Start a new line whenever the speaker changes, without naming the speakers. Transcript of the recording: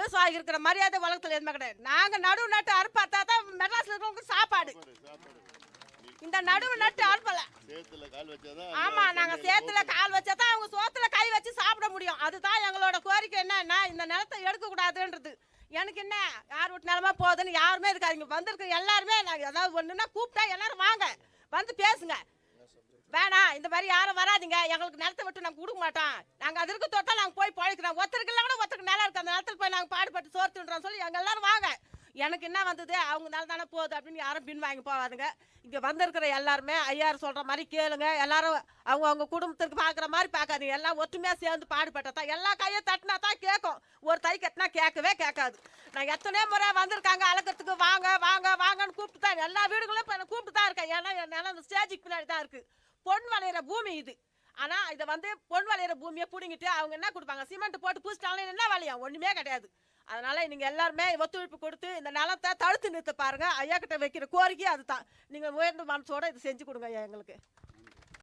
விவசாயி இருக்கிற மரியாதை உலகத்துல எதுவுமே கிடையாது. நாங்க நடுவு நட்டு அறுப்பாத்தா தான் மெட்ராஸ்ல இருக்கிறவங்களுக்கு சாப்பாடு. இந்த நடுவு நட்டு அறுப்பல. ஆமா, நாங்க சேத்துல கால் வச்சாதான் அவங்க சோத்துல கை வச்சு சாப்பிட முடியும். அதுதான் எங்களோட கோரிக்கை. என்னன்னா இந்த நிலத்தை எடுக்க கூடாதுன்றது. எனக்கு என்ன யார் வீட்டு நிலமா போகுதுன்னு யாருமே இருக்காது. வந்திருக்க எல்லாருமே நாங்கள் ஏதாவது ஒண்ணுன்னா கூப்பிட்டா எல்லாரும் வாங்க வந்து பேசுங்க. வேணாம் இந்த மாதிரி யாரும் வராதிங்க, எங்களுக்கு நிலத்தை விட்டு நாங்கள் கொடுக்க மாட்டோம், நாங்கள் அது இருக்க தொட்டா நாங்கள் போய் பழைக்கிறோம், ஒருத்தருக்கு இல்லை கூட ஒருத்தருக்கு நிலம் இருக்கு, அந்த நிலத்தில் போய் நாங்கள் பாடுபட்டு சோறு தின்றோம் சொல்லி எங்கள் எல்லாரும் வாங்க. எனக்கு என்ன வந்தது, அவங்க நிலம் தானே போகுது அப்படின்னு யாரும் பின் வாங்கி போகாதுங்க. இங்கே வந்திருக்கிற எல்லாருமே ஐயாரு சொல்கிற மாதிரி கேளுங்க. எல்லாரும் அவங்க குடும்பத்திற்கு பார்க்குற மாதிரி பார்க்காதீங்க. எல்லாம் ஒற்றுமையாக சேர்ந்து பாடுபட்டா தான் எல்லா கையை தட்டினா தான் கேட்கும். ஒரு தை கட்டினா கேட்கவே கேட்காது. நான் எத்தனை முறை வந்திருக்காங்க அழகிறதுக்கு, வாங்க வாங்க வாங்கன்னு கூப்பிட்டு தான் எல்லா வீடுகளும் இப்போ கூப்பிட்டு தான் இருக்கேன். ஏன்னா என் நிலம் அந்த ஸ்டேஜுக்கு பின்னாடி தான் இருக்குது. பொன் விளையிற பூமி இது. ஆனால் இதை பொன் விளையிற பூமியை பிடிங்கிட்டு அவங்க என்ன கொடுப்பாங்க, சிமெண்ட் போட்டு பூசிட்டாலும் என்ன விளையும், ஒன்றுமே கிடையாது. அதனால நீங்கள் எல்லாருமே ஒத்துழைப்பு கொடுத்து இந்த நிலத்தை தடுத்து நிறுத்த பாருங்க. ஐயா கிட்ட வைக்கிற கோரிக்கை அதுதான். நீங்கள் உயர்ந்த மனசோட இது செஞ்சு கொடுங்க ஐயா எங்களுக்கு.